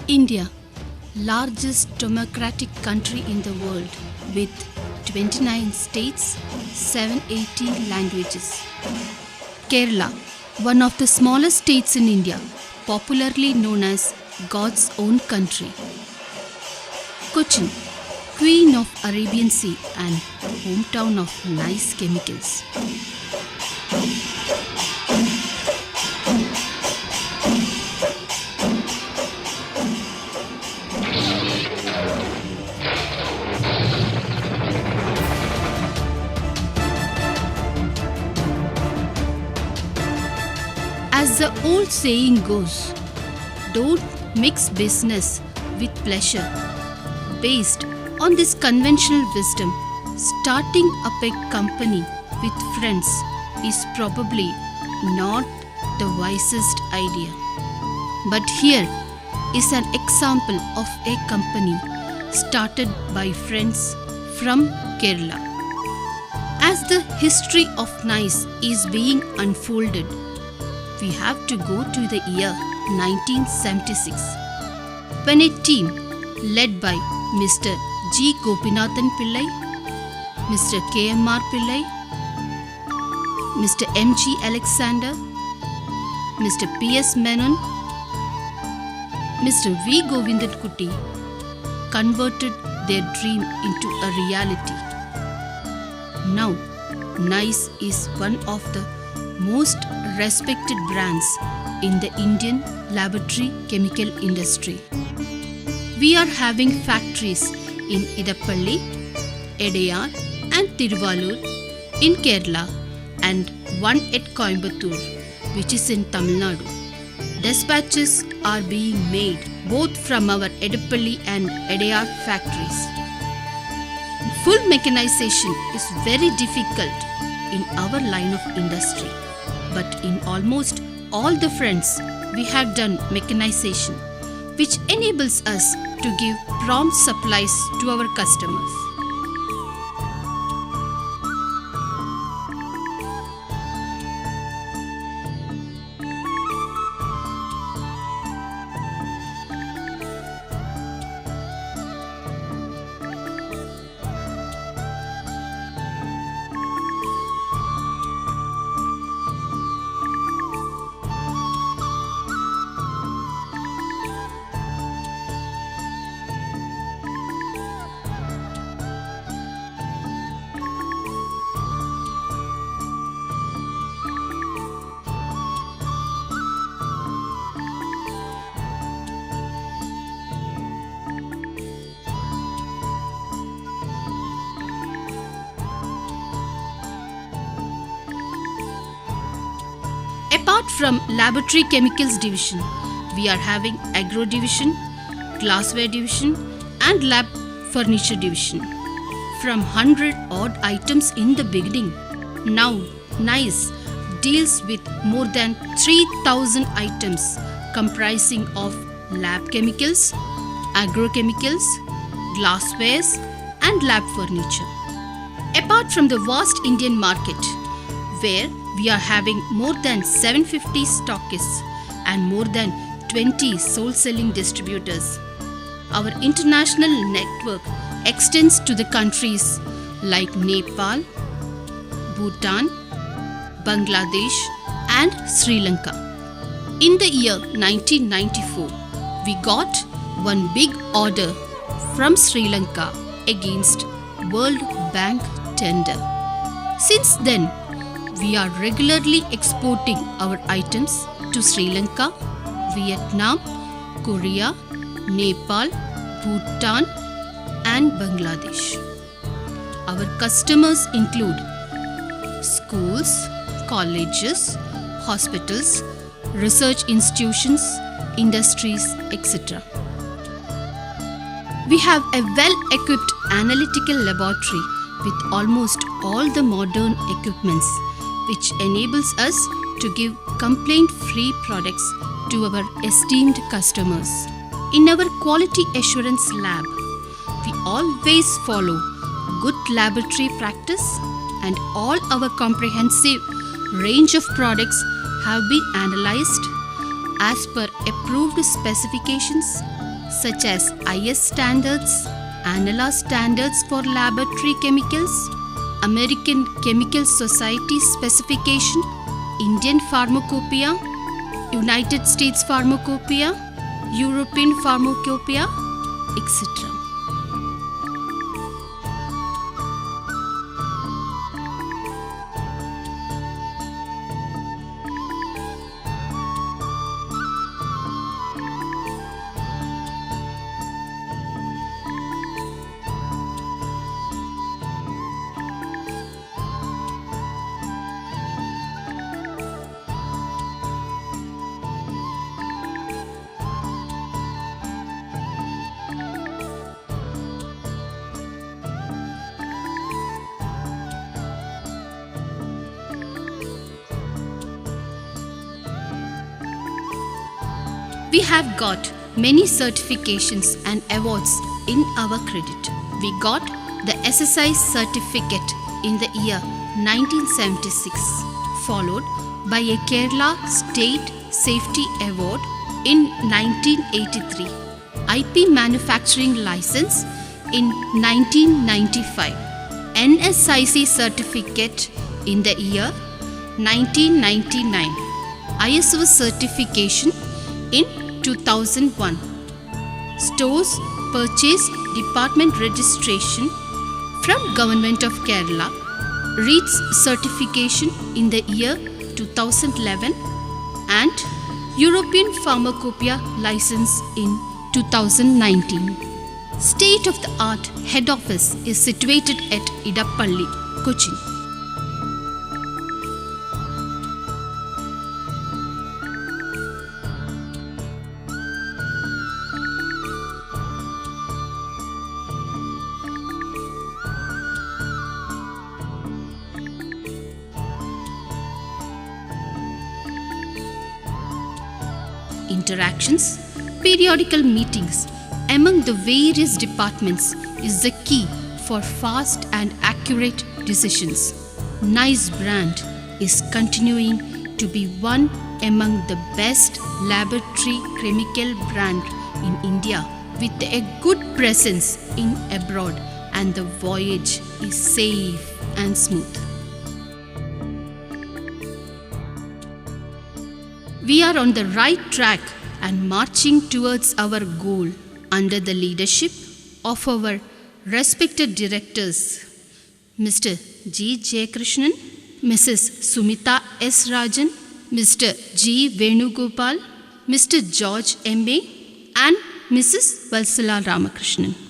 India, largest democratic country in the world with 29 states, 780 languages. Kerala, one of the smallest states in India, popularly known as God's own country. Cochin, Queen of Arabian Sea and hometown of nice chemicals. As the old saying goes, don't mix business with pleasure. Based on this conventional wisdom, starting up a company with friends is probably not the wisest idea. But here is an example of a company started by friends from Kerala. As the history of NICE is being unfolded, we have to go to the year 1976, when a team led by Mr. G. Gopinathan Pillai, Mr. K.M.R. Pillai, Mr. M.G. Alexander, Mr. P.S. Menon, Mr. V. Govindankutty converted their dream into a reality. Now, NICE is one of the most respected brands in the Indian laboratory chemical industry. We are having factories in Idappalli, Edayar and Tiruvallur in Kerala and one at Coimbatore, which is in Tamil Nadu. Dispatches are being made both from our Idappalli and Edayar factories. Full mechanization is very difficult in our line of industry. But in almost all the fronts, we have done mechanization, which enables us to give prompt supplies to our customers. Apart from laboratory chemicals division, we are having agro division, glassware division and lab furniture division. From 100 odd items in the beginning, now NICE deals with more than 3,000 items comprising of lab chemicals, agrochemicals, glasswares and lab furniture. Apart from the vast Indian market, where we are having more than 750 stockists and more than 20 soul-selling distributors. Our international network extends to the countries like Nepal, Bhutan, Bangladesh and Sri Lanka. In the year 1994, we got one big order from Sri Lanka against World Bank tender. Since then, we are regularly exporting our items to Sri Lanka, Vietnam, Korea, Nepal, Bhutan and Bangladesh. Our customers include schools, colleges, hospitals, research institutions, industries, etc. We have a well-equipped analytical laboratory with almost all the modern equipments, which enables us to give complaint-free products to our esteemed customers. In our quality assurance lab, we always follow good laboratory practice and all our comprehensive range of products have been analyzed as per approved specifications such as IS standards, ANALA standards for laboratory chemicals, American Chemical Society specification, Indian Pharmacopoeia, United States Pharmacopoeia, European Pharmacopoeia, etc. We have got many certifications and awards in our credit. We got the SSI certificate in the year 1976, followed by a Kerala State Safety Award in 1983, IP Manufacturing License in 1995, NSIC certificate in the year 1999, ISO certification in 2001, Stores Purchase Department registration from Government of Kerala, REITs certification in the year 2011, and European Pharmacopoeia license in 2019. State-of-the-art head office is situated at Idappalli, Cochin. Interactions, periodical meetings among the various departments is the key for fast and accurate decisions. NICE brand is continuing to be one among the best laboratory chemical brand in India with a good presence in abroad, and the voyage is safe and smooth. We are on the right track and marching towards our goal under the leadership of our respected directors, Mr. G. Jayakrishnan, Mrs. Sumita S. Rajan, Mr. G. Venugopal, Mr. George M.A. and Mrs. Valsala Ramakrishnan.